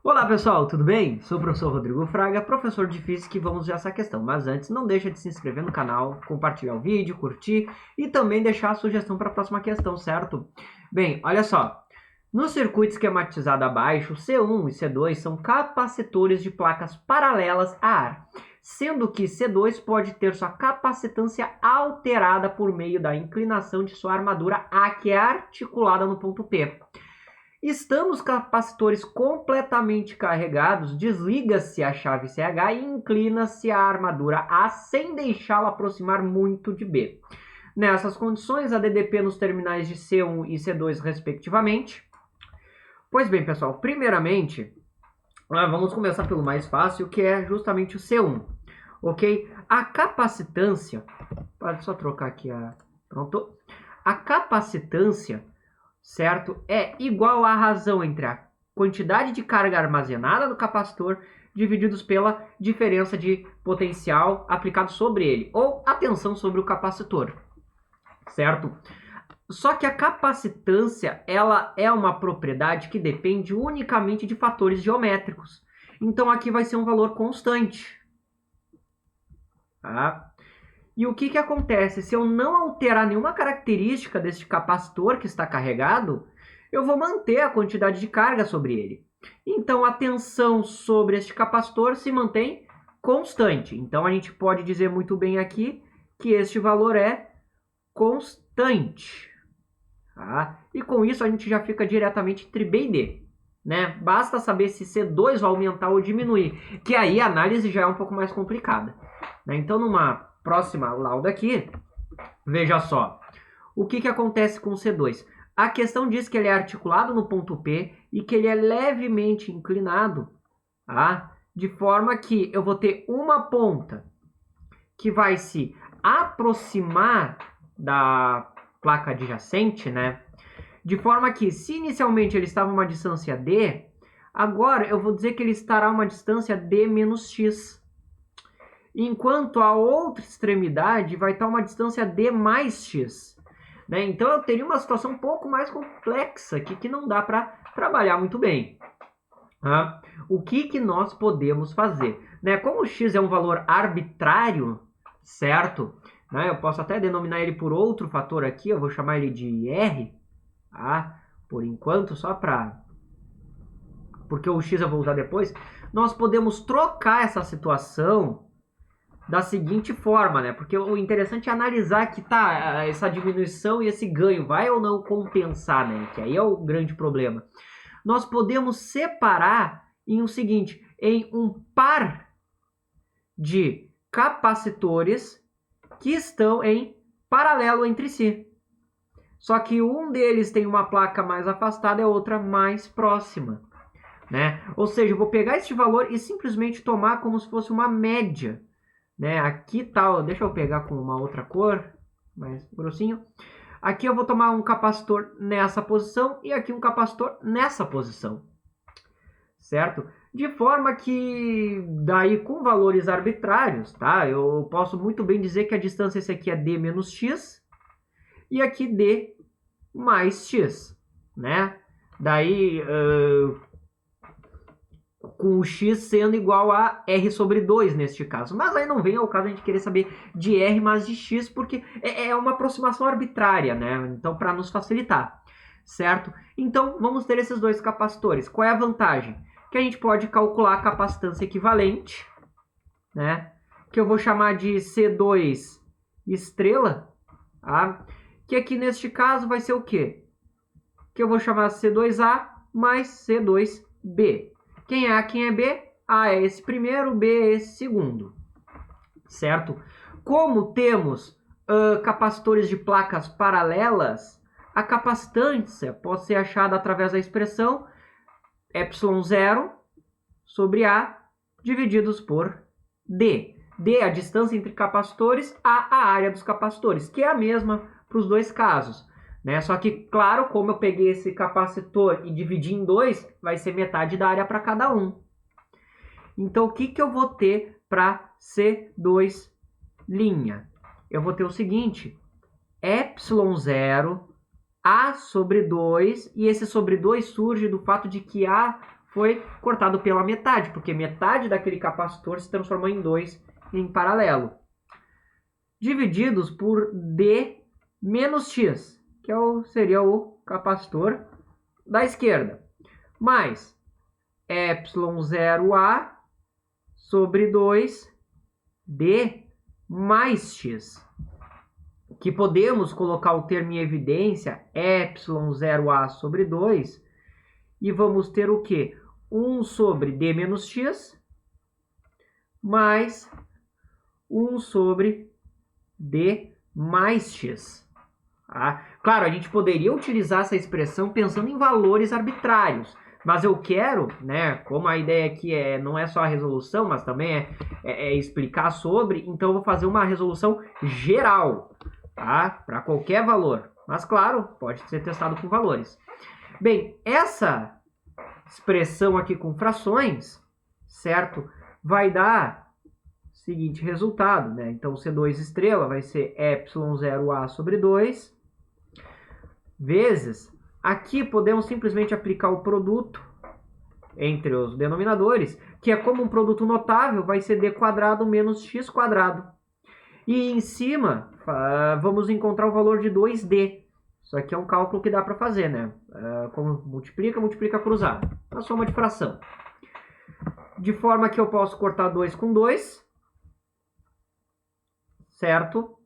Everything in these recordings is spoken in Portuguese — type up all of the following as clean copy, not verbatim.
Olá pessoal, tudo bem? Sou o professor Rodrigo Fraga, professor de Física e vamos ver essa questão. Mas antes, não deixa de se inscrever no canal, compartilhar o vídeo, curtir e também deixar a sugestão para a próxima questão, certo? Bem, olha só. No circuito esquematizado abaixo, C1 e C2 são capacitores de placas paralelas a ar, sendo que C2 pode ter sua capacitância alterada por meio da inclinação de sua armadura A, que é articulada no ponto P. Estando os capacitores completamente carregados, desliga-se a chave CH e inclina-se a armadura A sem deixá-la aproximar muito de B. Nessas condições, a DDP nos terminais de C1 e C2 respectivamente. Pois bem, pessoal, primeiramente, vamos começar pelo mais fácil, que é justamente o C1, ok? A capacitância, pode só trocar aqui pronto. A capacitância, certo, é igual à razão entre a quantidade de carga armazenada no capacitor divididos pela diferença de potencial aplicado sobre ele, ou a tensão sobre o capacitor, certo? Só que a capacitância, ela é uma propriedade que depende unicamente de fatores geométricos. Então aqui vai ser um valor constante, tá? E o que acontece? Se eu não alterar nenhuma característica deste capacitor que está carregado, eu vou manter a quantidade de carga sobre ele. Então, a tensão sobre este capacitor se mantém constante. Então, a gente pode dizer muito bem aqui que este valor é constante. Tá? E com isso, a gente já fica diretamente entre B e D. Né? Basta saber se C2 vai aumentar ou diminuir, que aí a análise já é um pouco mais complicada. Né? Então, numa próxima lauda aqui, veja só, o que acontece com o C2? A questão diz que ele é articulado no ponto P e que ele é levemente inclinado, tá? De forma que eu vou ter uma ponta que vai se aproximar da placa adjacente, né? De forma que, se inicialmente ele estava a uma distância D, agora eu vou dizer que ele estará a uma distância D menos X. Enquanto a outra extremidade vai estar uma distância D mais X. Né? Então eu teria uma situação um pouco mais complexa aqui que não dá para trabalhar muito bem. Tá? O que nós podemos fazer? Né? Como o X é um valor arbitrário, certo? Né? Eu posso até denominar ele por outro fator aqui, eu vou chamar ele de R, tá? Por enquanto, só para... porque o X eu vou usar depois. Nós podemos trocar essa situação da seguinte forma, né? Porque o interessante é analisar que essa diminuição e esse ganho vai ou não compensar, né? Que aí é o grande problema. Nós podemos separar em um par de capacitores que estão em paralelo entre si. Só que um deles tem uma placa mais afastada e a outra mais próxima, né? Ou seja, eu vou pegar este valor e simplesmente tomar como se fosse uma média. Né? Aqui tá, deixa eu pegar com uma outra cor, mais grossinho. Aqui eu vou tomar um capacitor nessa posição e aqui um capacitor nessa posição, certo? De forma que, daí com valores arbitrários, tá? Eu posso muito bem dizer que a distância esse aqui é D menos X e aqui D mais X, né? Daí... com o x sendo igual a r sobre 2 neste caso. Mas aí não vem ao caso a gente querer saber de r mais de x, porque é uma aproximação arbitrária, né? Então, para nos facilitar, certo? Então, vamos ter esses dois capacitores. Qual é a vantagem? Que a gente pode calcular a capacitância equivalente, né? Que eu vou chamar de C2 estrela, tá? Que aqui neste caso vai ser o quê? Que eu vou chamar C2A mais C2B. Quem é A, quem é B? A é esse primeiro, B é esse segundo, certo? Como temos capacitores de placas paralelas, a capacitância pode ser achada através da expressão ε0 sobre A divididos por D. D é a distância entre capacitores, A área dos capacitores, que é a mesma para os dois casos. Né? Só que, claro, como eu peguei esse capacitor e dividi em dois, vai ser metade da área para cada um. Então, o que eu vou ter para C2'? Eu vou ter o seguinte, ε0 A sobre 2, e esse sobre 2 surge do fato de que A foi cortado pela metade, porque metade daquele capacitor se transformou em 2 em paralelo. Divididos por D menos X, que seria o capacitor da esquerda, mais ε0A sobre 2D mais X, que podemos colocar o termo em evidência, ε0A sobre 2, e vamos ter o quê? 1 sobre D menos X, mais 1 sobre D mais X. Tá? Claro, a gente poderia utilizar essa expressão pensando em valores arbitrários, mas eu quero, né, como a ideia aqui não é só a resolução, mas também é explicar sobre, então eu vou fazer uma resolução geral, tá? Para qualquer valor. Mas claro, pode ser testado com valores. Bem, essa expressão aqui com frações, certo? Vai dar o seguinte resultado, né? Então, C2 estrela vai ser ε0A sobre 2, vezes, aqui podemos simplesmente aplicar o produto entre os denominadores, que é como um produto notável, vai ser D quadrado menos X quadrado. E em cima, vamos encontrar o valor de 2D. Isso aqui é um cálculo que dá para fazer, né? Como multiplica cruzado. A soma de fração. De forma que eu posso cortar 2 com 2. Certo?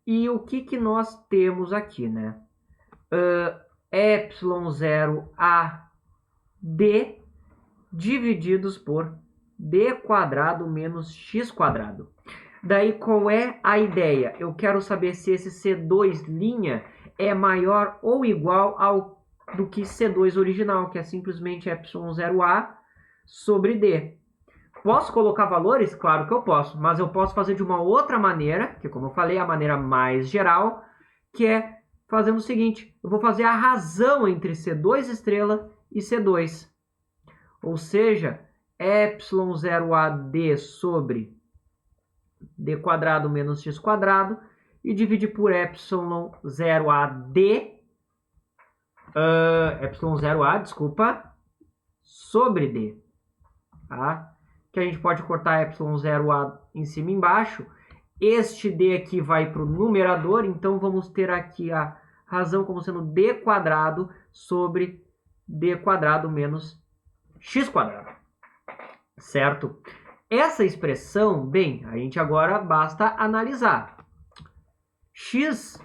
E o que nós temos aqui, né? ε0AD divididos por D quadrado menos X quadrado. Daí, qual é a ideia? Eu quero saber se esse C2' é maior ou igual do que C2 original, que é simplesmente ε0A sobre D. Posso colocar valores? Claro que eu posso, mas eu posso fazer de uma outra maneira, que como eu falei, é a maneira mais geral, que é fazendo o seguinte, eu vou fazer a razão entre C2 estrela e C2. Ou seja, ε0AD sobre D quadrado menos X quadrado e dividir por ε0AD, ε0A, sobre D. Tá? Que a gente pode cortar ε0A em cima e embaixo. Este D aqui vai para o numerador, então vamos ter aqui a razão como sendo D quadrado sobre D quadrado menos X quadrado. Certo? Essa expressão, bem, a gente agora basta analisar. X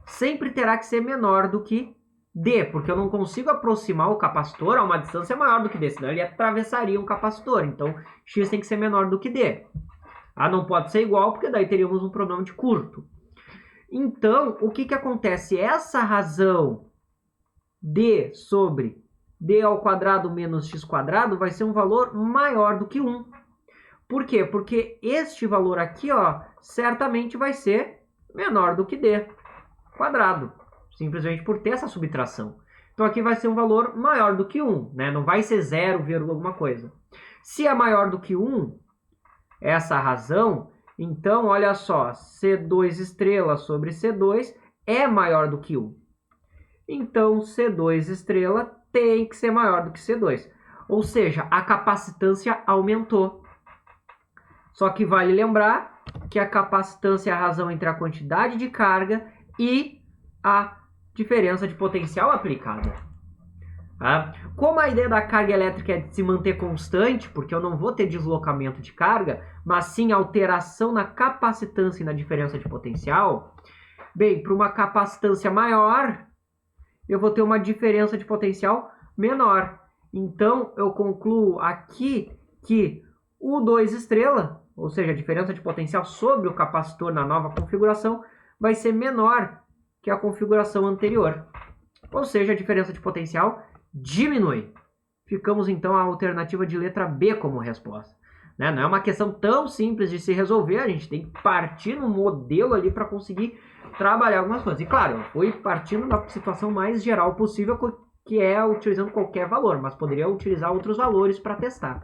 sempre terá que ser menor do que D, porque eu não consigo aproximar o capacitor a uma distância maior do que D, senão ele atravessaria um capacitor. Então, X tem que ser menor do que D. Não pode ser igual, porque daí teríamos um problema de curto. Então, o que acontece? Essa razão D sobre D ao quadrado menos X quadrado vai ser um valor maior do que 1. Por quê? Porque este valor aqui, ó, certamente vai ser menor do que D quadrado. Simplesmente por ter essa subtração. Então aqui vai ser um valor maior do que 1, né? Não vai ser 0, alguma coisa. Se é maior do que 1, essa razão, então olha só, C2 estrela sobre C2 é maior do que 1. Então C2 estrela tem que ser maior do que C2. Ou seja, a capacitância aumentou. Só que vale lembrar que a capacitância é a razão entre a quantidade de carga e a diferença de potencial aplicada. Tá? Como a ideia da carga elétrica é de se manter constante, porque eu não vou ter deslocamento de carga, mas sim alteração na capacitância e na diferença de potencial, bem, para uma capacitância maior, eu vou ter uma diferença de potencial menor. Então, eu concluo aqui que o 2 estrela, ou seja, a diferença de potencial sobre o capacitor na nova configuração, vai ser menor que a configuração anterior. Ou seja, a diferença de potencial diminui. Ficamos então a alternativa de letra B como resposta. Né? Não é uma questão tão simples de se resolver, a gente tem que partir no modelo ali para conseguir trabalhar algumas coisas. E claro, eu fui partindo da situação mais geral possível, que é utilizando qualquer valor, mas poderia utilizar outros valores para testar.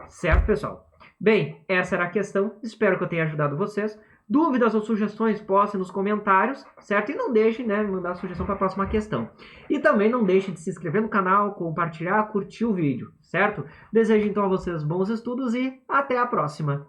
Certo, pessoal? Bem, essa era a questão. Espero que eu tenha ajudado vocês. Dúvidas ou sugestões, postem nos comentários, certo? E não deixem, né, mandar sugestão para a próxima questão. E também não deixem de se inscrever no canal, compartilhar, curtir o vídeo, certo? Desejo então a vocês bons estudos e até a próxima!